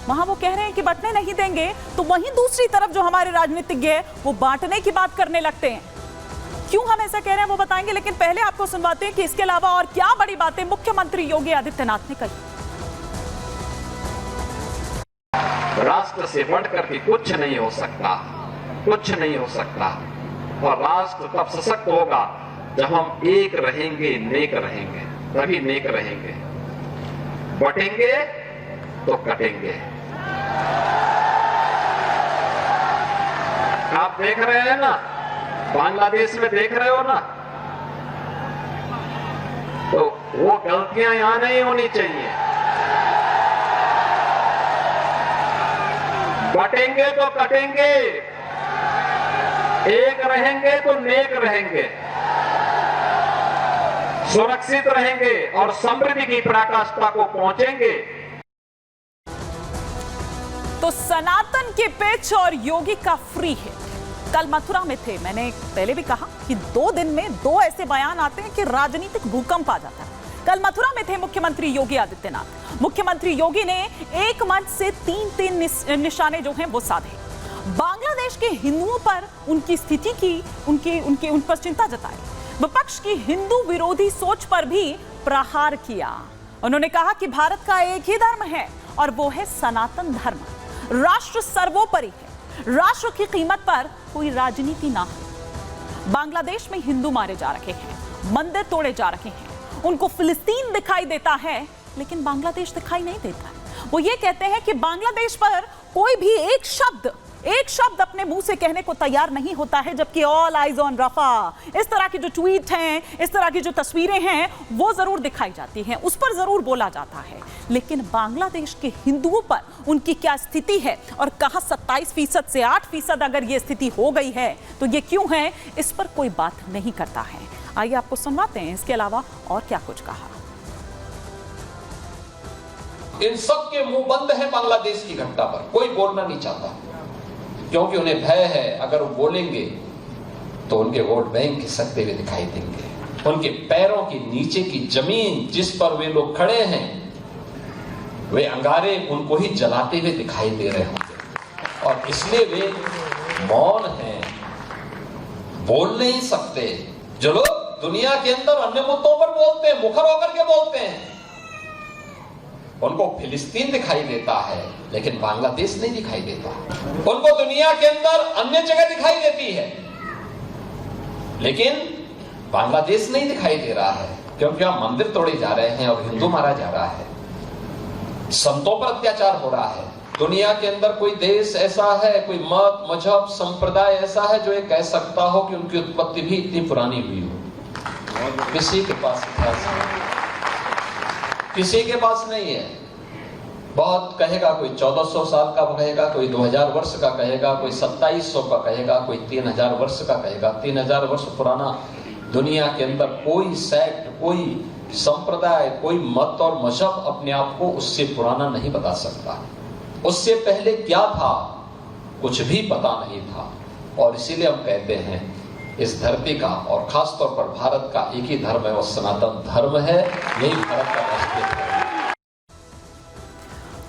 वहां वो कह रहे हैं कि बंटने नहीं देंगे, तो वहीं दूसरी तरफ जो हमारे राजनीतिज्ञ है वो बांटने की बात करने लगते हैं। क्यों हम ऐसा कह रहे हैं वो बताएंगे, लेकिन पहले आपको सुनवाते हैं कि इसके अलावा और क्या बड़ी बातें मुख्यमंत्री योगी आदित्यनाथ ने कही। राष्ट्र से बढ़कर के कुछ नहीं हो सकता, कुछ नहीं हो सकता। और राष्ट्र तब सशक्त होगा जब हम एक रहेंगे, नेक रहेंगे, तभी नेक रहेंगे। बटेंगे तो कटेंगे। आप देख रहे हैं ना, बांग्लादेश में देख रहे हो ना, तो वो गलतियां यहां नहीं होनी चाहिए। बटेंगे तो कटेंगे, एक रहेंगे तो नेक रहेंगे, सुरक्षित रहेंगे और समृद्धि की पराकाष्ठा को पहुंचेंगे। तो सनातन के पिच और योगी का फ्री है। कल मथुरा में थे, मैंने पहले भी कहा कि 2 दिन में 2 ऐसे बयान आते हैं कि राजनीतिक भूकंप आ जाता है। कल मथुरा में थे मुख्यमंत्री योगी आदित्यनाथ। मुख्यमंत्री योगी ने एक मंच से 3 निशाने जो हैं वो साधे। बांग्लादेश के हिंदुओं पर उनकी स्थिति की उन पर चिंता जताई। विपक्ष की हिंदू विरोधी सोच पर भी प्रहार किया। उन्होंने कहा कि भारत का एक ही धर्म है और वो है सनातन धर्म। राष्ट्र सर्वोपरि है, राष्ट्र की कीमत पर कोई राजनीति ना हो। बांग्लादेश में हिंदू मारे जा रहे हैं, मंदिर तोड़े जा रहे हैं, उनको फिलिस्तीन दिखाई देता है लेकिन बांग्लादेश दिखाई नहीं देता। वो ये कहते हैं कि बांग्लादेश पर कोई भी एक शब्द अपने मुंह से कहने को तैयार नहीं होता है, जबकि ऑल आइज ऑन रफा, इस तरह की जो ट्वीट हैं, इस तरह की जो तस्वीरें हैं वो जरूर दिखाई जाती हैं, उस पर जरूर बोला जाता है। लेकिन बांग्लादेश के हिंदुओं पर उनकी क्या स्थिति है और कहां 27% से 8% अगर ये स्थिति हो गई है तो ये क्यों है, इस पर कोई बात नहीं करता है। आइए आपको सुनवाते हैं इसके अलावा और क्या कुछ कहा। इन सब के मुंह बंद है बांग्लादेश की घटना पर, कोई बोलना नहीं चाहता क्योंकि उन्हें भय है अगर वो बोलेंगे तो उनके वोट बैंक खिसकते हुए दिखाई देंगे। उनके पैरों के नीचे की जमीन जिस पर वे लोग खड़े हैं, वे अंगारे उनको ही जलाते हुए दिखाई दे रहे होंगे और इसलिए वे मौन हैं, बोल नहीं सकते। जो लोग दुनिया के अंदर अन्य मुद्दों पर बोलते हैं, मुखर होकर के बोलते हैं, उनको फिलिस्तीन दिखाई देता है लेकिन बांग्लादेश नहीं दिखाई देता। उनको दुनिया के अंदर अन्य जगह दिखाई देती है लेकिन बांग्लादेश नहीं दिखाई दे रहा है, क्योंकि वहां मंदिर तोड़े जा रहे हैं और हिंदू मारा जा रहा है, संतों पर अत्याचार हो रहा है। दुनिया के अंदर कोई देश ऐसा है, कोई मत, मजहब, संप्रदाय ऐसा है जो ये कह सकता हो कि उनकी उत्पत्ति भी इतनी पुरानी हुई हो? किसी के पास इतिहास नहीं, किसी के पास नहीं है। बहुत कहेगा, कोई 1400 साल का कहेगा, कोई 2000 वर्ष का कहेगा, कोई 2700 का कहेगा, कोई 3000 वर्ष का कहेगा। 3000 वर्ष पुराना दुनिया के अंदर कोई सेक्ट, कोई संप्रदाय, कोई मत और मजहब अपने आप को उससे पुराना नहीं बता सकता। उससे पहले क्या था कुछ भी पता नहीं था। और इसीलिए हम कहते हैं इस धरती का और खास तौर पर भारत का एक ही धर्म है, वो सनातन धर्म है। यही भारत का राष्ट्रीय धर्म है।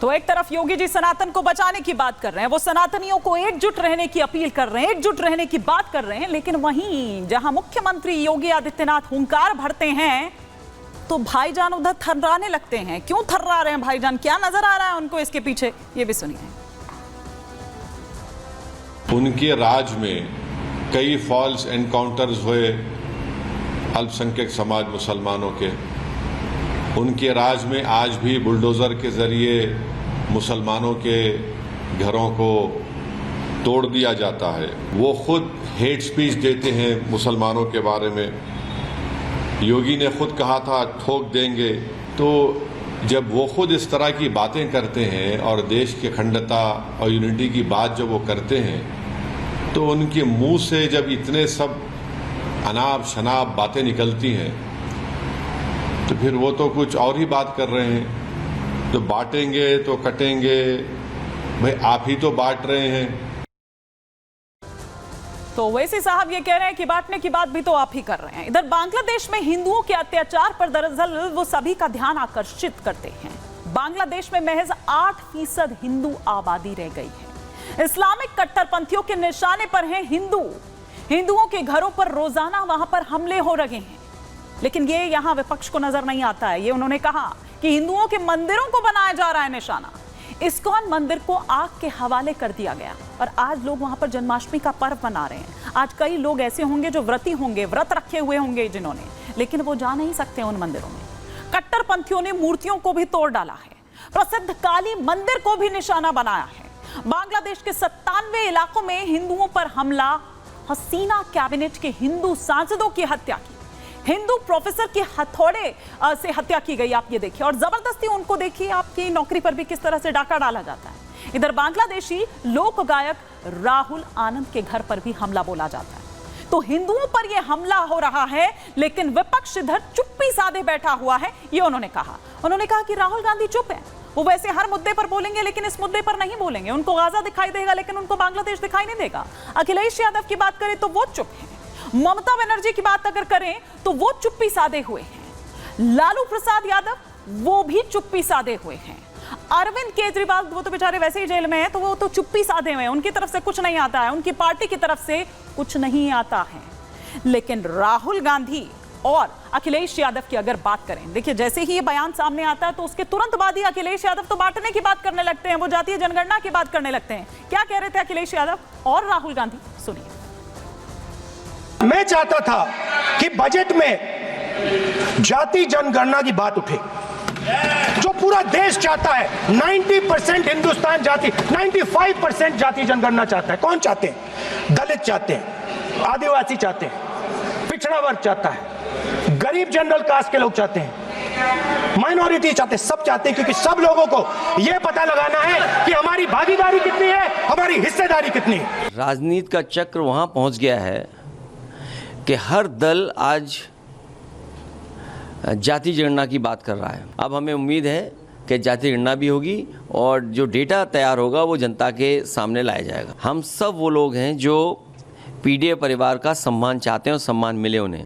तो एक तरफ योगी जी सनातन को बचाने की बात कर रहे हैं, वो सनातनियों को एकजुट रहने की अपील कर रहे हैं, एकजुट रहने की बात कर रहे हैं, लेकिन वहीं जहां मुख्यमंत्री योगी आदित्यनाथ हुंकार भरते हैं तो भाईजान उधर थर्राने लगते हैं। क्यों थर्रा रहे हैं भाईजान, क्या नजर आ रहा है उनको इसके पीछे, ये भी सुनिए। उनके राज में कई फॉल्स एनकाउंटर्स हुए अल्पसंख्यक समाज मुसलमानों के। उनके राज में आज भी बुलडोजर के जरिए मुसलमानों के घरों को तोड़ दिया जाता है। वो खुद हेट स्पीच देते हैं मुसलमानों के बारे में। योगी ने खुद कहा था ठोक देंगे। तो जब वो खुद इस तरह की बातें करते हैं और देश की अखंडता और यूनिटी की बात जब वो करते हैं, तो उनके मुंह से जब इतने सब अनाप शनाप बातें निकलती हैं तो फिर वो तो कुछ और ही बात कर रहे हैं। तो बांटेंगे तो कटेंगे, भाई आप ही तो बांट रहे हैं। तो वैसे साहब ये कह रहे हैं कि बांटने की बात भी तो आप ही कर रहे हैं। इधर बांग्लादेश में हिंदुओं के अत्याचार पर दरअसल वो सभी का ध्यान आकर्षित करते हैं। बांग्लादेश में महज 8% हिंदू आबादी रह गई है। इस्लामिक कट्टरपंथियों के निशाने पर हैं हिंदुओं के घरों पर रोजाना वहां पर हमले हो रहे हैं। लेकिन ये यहां विपक्ष को नजर नहीं आता है। ये उन्होंने कहा कि हिंदुओं के मंदिरों को बनाया जा रहा है निशाना। इस्कॉन मंदिर को आग के हवाले कर दिया गया और आज लोग वहां पर जन्माष्टमी का पर्व मना रहे हैं। आज कई लोग ऐसे होंगे जो व्रती होंगे, व्रत रखे हुए होंगे जिन्होंने, लेकिन वो जा नहीं सकते उन मंदिरों में। कट्टरपंथियों ने मूर्तियों को भी तोड़ डाला है, प्रसिद्ध काली मंदिर को भी निशाना बनाया है। बांग्लादेश के 97 इलाकों में हिंदुओं पर हमला, हसीना कैबिनेट के हिंदू सांसदों की हत्या की, हिंदू प्रोफेसर के हथौड़े से हत्या की गई। आप ये देखिए, और जबरदस्ती उनको देखिए, आपकी नौकरी पर भी किस तरह से डाका डाला जाता है। इधर बांग्लादेशी लोक गायक राहुल आनंद के घर पर भी हमला बोला जाता है। तो हिंदुओं पर यह हमला हो रहा है, लेकिन विपक्ष इधर चुप्पी साधे बैठा हुआ है। ये उन्होंने कहा कि राहुल गांधी चुप है। वो वैसे हर मुद्दे पर बोलेंगे, लेकिन इस मुद्दे पर नहीं बोलेंगे। उनको गाजा दिखाई देगा, लेकिन उनको बांग्लादेश दिखाई नहीं देगा। अखिलेश यादव की बात करें तो वो चुप है। ममता बनर्जी की बात अगर करें तो वो चुप्पी साधे हुए हैं। लालू प्रसाद यादव वो भी चुप्पी साधे हुए हैं। अरविंद केजरीवाल वो तो बेचारे वैसे ही जेल में है, तो वो तो चुप्पी साधे हुए हैं। उनकी तरफ से कुछ नहीं आता है, उनकी पार्टी की तरफ से कुछ नहीं आता है। लेकिन राहुल गांधी और अखिलेश यादव की अगर बात करें, देखिए जैसे ही ये बयान सामने आता है तो उसके तुरंत बाद ही अखिलेश यादव तो बांटने की बात करने लगते हैं, वो जातीय जनगणना की बात करने लगते हैं। क्या कह रहे थे अखिलेश यादव और राहुल गांधी, सुनिए। मैं चाहता था कि बजट में जाति जनगणना की बात उठे, जो पूरा देश चाहता है। 90% हिंदुस्तान जाति, 95% जाति जनगणना चाहता है। कौन चाहते हैं? दलित चाहते हैं, आदिवासी चाहते हैं, पिछड़ा वर्ग चाहता है, गरीब जनरल कास्ट के लोग चाहते हैं, माइनॉरिटी चाहते हैं, सब चाहते हैं, क्योंकि सब लोगों को यह पता लगाना है कि हमारी भागीदारी कितनी है, हमारी हिस्सेदारी कितनी है। राजनीति का चक्र वहां पहुंच गया है कि हर दल आज जाति जनगणना की बात कर रहा है। अब हमें उम्मीद है कि जाति जनगणना भी होगी और जो डेटा तैयार होगा वो जनता के सामने लाया जाएगा। हम सब वो लोग हैं जो पीडीए परिवार का सम्मान चाहते हैं और सम्मान मिले उन्हें।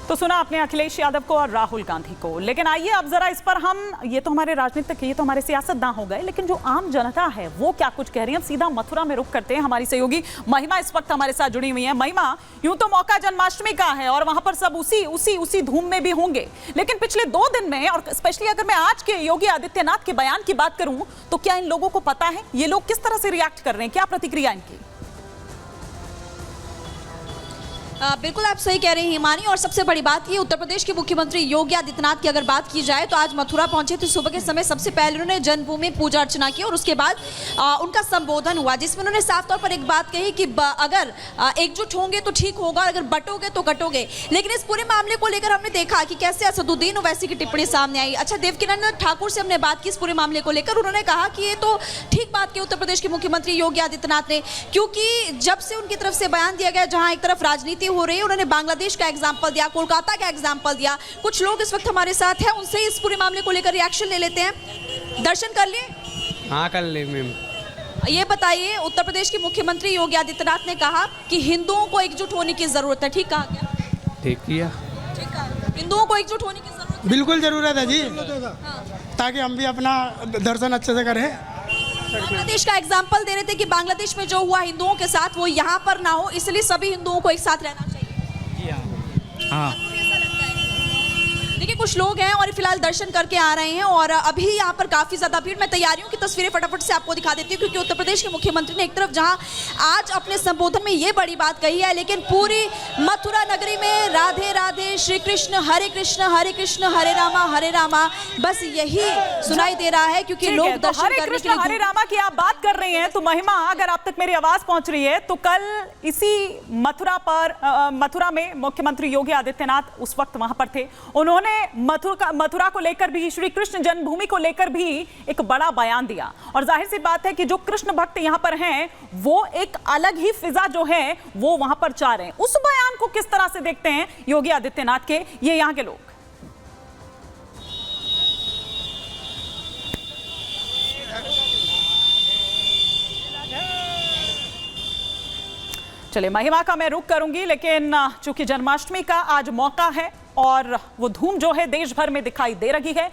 तो सुना आपने अखिलेश यादव को और राहुल गांधी को। लेकिन आइए अब जरा इस पर हम, ये तो हमारे राजनीतिक, ये तो हमारे सियासतदान हो गए, लेकिन जो आम जनता है वो क्या कुछ कह रही है। सीधा मथुरा में रुक करते हैं। हमारी सहयोगी महिमा इस वक्त हमारे साथ जुड़ी हुई है। महिमा, यूं तो मौका जन्माष्टमी का है और वहां पर सब उसी धूम में भी होंगे, लेकिन पिछले 2 दिन में, और स्पेशली अगर मैं आज के योगी आदित्यनाथ के बयान की बात करूं, तो क्या इन लोगों को पता है ये लोग किस तरह से रिएक्ट कर रहे हैं, क्या प्रतिक्रिया इनकी? बिल्कुल आप सही कह रहे हैं हिमानी। और सबसे बड़ी बात ये, उत्तर प्रदेश के मुख्यमंत्री योगी आदित्यनाथ की अगर बात की जाए तो आज मथुरा पहुंचे थे। सुबह के समय सबसे पहले उन्होंने जन्मभूमि पूजा अर्चना की और उसके बाद उनका संबोधन हुआ, जिसमें उन्होंने साफ तौर पर एक बात कही कि अगर एकजुट होंगे तो ठीक होगा, अगर बटोगे तो कटोगे। लेकिन इस पूरे मामले को लेकर हमने देखा कि कैसे असदुद्दीन ओवैसी की टिप्पणी सामने आई। अच्छा, देवकीनंदन ठाकुर से हमने बात की इस पूरे मामले को लेकर। उन्होंने कहा कि ये तो ठीक बात की उत्तर प्रदेश के मुख्यमंत्री योगी आदित्यनाथ ने, क्योंकि जब से उनकी तरफ से बयान दिया गया जहां एक तरफ राजनीति हो रही है, उन्होंने बांग्लादेश का एग्जांपल दिया, कोलकाता का एग्जांपल दिया। कुछ लोग इस वक्त हमारे साथ हैं, उनसे इस पूरे मामले को लेकर रिएक्शन ले लेते हैं। दर्शन कर लिए? हाँ कर ले मैम। ये बताइए, उत्तर प्रदेश के मुख्यमंत्री योगी आदित्यनाथ ने कहा कि हिंदुओं को एकजुट होने की जरूरत है, ठीक कहा क्या? ठीक किया। ठीक कहा, हिंदुओं को एकजुट होने की जरूरत है। बिल्कुल जरूरत है जी, ताकि हम भी अपना दर्शन अच्छे से करें। बांग्लादेश का एग्जाम्पल दे रहे थे कि बांग्लादेश में जो हुआ हिंदुओं के साथ वो यहाँ पर ना हो, इसलिए सभी हिंदुओं को एक साथ रहना चाहिए। हाँ, देखिए कुछ लोग हैं और फिलहाल दर्शन करके आ रहे हैं और अभी यहाँ पर काफी ज्यादा भीड़। मैं तैयारियों की तस्वीरें फटाफट से आपको दिखा देती हूँ, क्योंकि उत्तर प्रदेश के मुख्यमंत्री ने एक तरफ जहाँ आज अपने संबोधन में ये बड़ी बात कही है, लेकिन पूरी मथुरा नगरी में राधे राधे, श्री कृष्ण हरे कृष्ण हरे रामा, बस यही सुनाई दे रहा है। क्योंकि लोग दर्शन हरे करने कृष्ण हरे रामा की आप बात कर रही हैं, तो महिमा अगर आप तक मेरी आवाज पहुंच रही है, तो कल इसी मथुरा में मुख्यमंत्री योगी आदित्यनाथ उस वक्त वहां पर थे। उन्होंने मथुरा को लेकर भी, श्री कृष्ण जन्मभूमि को लेकर भी एक बड़ा बयान दिया। और जाहिर सी बात है कि जो कृष्ण भक्त यहां पर हैं, वो एक अलग ही फिजा जो है वो वहां पर चाह रहे हैं। उस बयान को किस तरह से देखते हैं योगी आदित्यनाथ के ये यहां के लोग? चलिए, महिमा का मैं रुख करूंगी, लेकिन चूंकि जन्माष्टमी का आज मौका है और वो धूम जो है देश भर में दिखाई दे रही है।